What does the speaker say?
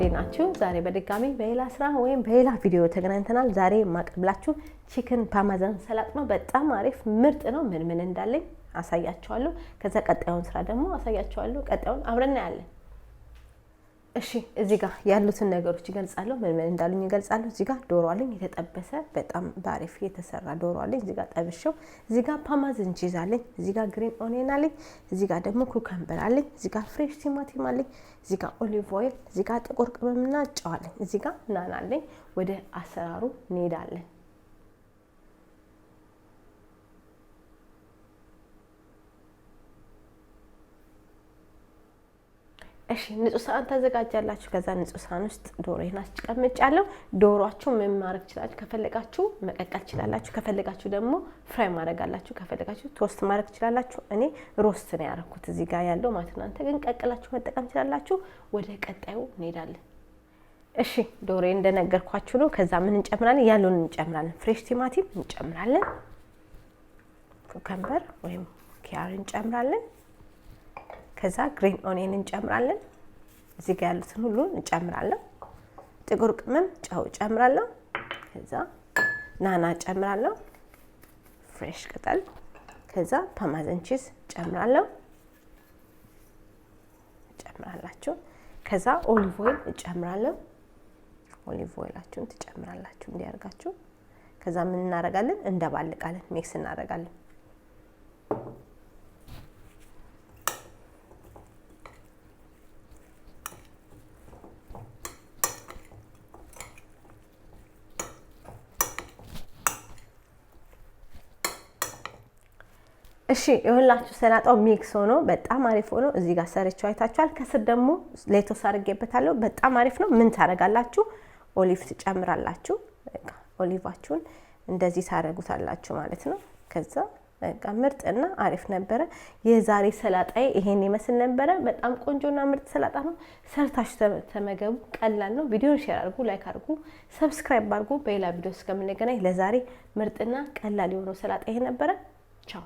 እንዴናችሁ? ዛሬ በድጋሚ በሌላ ስራ ወይም በሌላ ቪዲዮ ተገናኝተናል። ዛሬ ማቀርብላችሁ ቺክን ፓርሜዛን ሰላጥ ነው። በጣም አሪፍ ምርጥ ነው። ምን እንዳለኝ አሳያችኋለሁ። ከዛ ቀጣዩን ስራ ደግሞ አሳያችኋለሁ። ቀጣዩን አብረን እናያለን። እሺ እዚህ ጋር ያሉትን ነገሮች ይገልጻለሁ። ምን እንዳሉኝ ይገልጻለሁ። እዚህ ጋር ዶሮ አለኝ የተጠበሰ በጣም ባሪፍ የተሰራ ዶሮ አለኝ። እዚህ ጋር ጠብሼው፣ እዚህ ጋር ፓርሜዛን ቺዝ አለኝ፣ እዚህ ጋር ግሪን ኦኒየን አለኝ፣ እዚህ ጋር ደግሞ ኩከምበር አለኝ፣ እዚህ ጋር ፍሬሽ ቲማቲም አለኝ፣ እዚህ ጋር ኦሊቭ ኦይል፣ እዚህ ጋር ጥቁር ቅመምና ጨው አለኝ፣ እዚህ ጋር ናና አለኝ። ወደ አሰራሩ እንሄዳለን። እሺ ንጹህ ሳህን ታዘጋጃላችሁ። ከዛ ንጹህ ሳህን ውስጥ ዶሮዬን አስቀምጫለሁ። ዶሮአችሁ ምን ማድረግ ይችላልችሁ? ከፈለጋችሁ መቀቀል ይችላልችሁ፣ ከፈለጋችሁ ደግሞ ፍራይ ማድረጋላችሁ፣ ከፈለጋችሁ ቶስት ማድረግ ይችላልችሁ። እኔ ሮስት ነው ያደረኩት እዚህ ጋር ያለው ማለት ነው። እናንተ ግን ቀቅላችሁ መጠቀም ይችላልችሁ። ወደ ቀጣዩ እንሄዳለን። እሺ ዶሮዬ እንደነገርኳችሁ ነው። ከዛ ምን እንጨምራለን? ያለውን እንጨምራለን። ፍሬሽ ቲማቲም እንጨምራለን፣ ኩከምበር ወይም ኪያር እንጨምራለን። ከዛ ግሪን ኦኒየን እንጨምራለን። እዚህ ጋር ያሉትን ሁሉ እንጨምራለን። ጥቁር ቅመም፣ ጨው እንጨምራለን። ከዛ ናና እንጨምራለን፣ ፍሬሽ ቅጠል። ከዛ ፓርሜዛን ቺዝ እንጨምራለን። እንጨምራላችሁ። ከዛ ኦሊቭ ኦይል እንጨምራለን። ኦሊቭ ኦይላችሁን ትጨምራላችሁ እንዲያርጋችሁ። ከዛ ምን እናደርጋለን? እንደባልቃለን፣ ሚክስ እናደርጋለን። እሺ ይሁንላችሁ። ሰላጣው ሚክስ ሆኖ በጣም አሪፍ ሆኖ እዚህ ጋር ሰርቻው አይታችኋል። ከስር ደግሞ ሌቶስ አድርጌበታለሁ። በጣም አሪፍ ነው። ምን ታረጋላችሁ? ኦሊቭ ትጨምራላችሁ። በቃ ኦሊቫችሁን እንደዚህ ታረጉታላችሁ ማለት ነው። ከዛ በቃ ምርጥና አሪፍ ነበረ። የዛሬ ሰላጣዬ ይሄን ይመስል ነበረ። በጣም ቆንጆና ምርጥ ሰላጣ ነው። ሰርታችሁ ተመገቡ። ቀላል ነው። ቪዲዮን ሼር አድርጉ፣ ላይክ አድርጉ፣ ሰብስክራይብ አድርጉ። በሌላ ቪዲዮ እስከምንገናኝ ለዛሬ ምርጥና ቀላል የሆነው ሰላጣ ይሄ ነበረ። ቻው።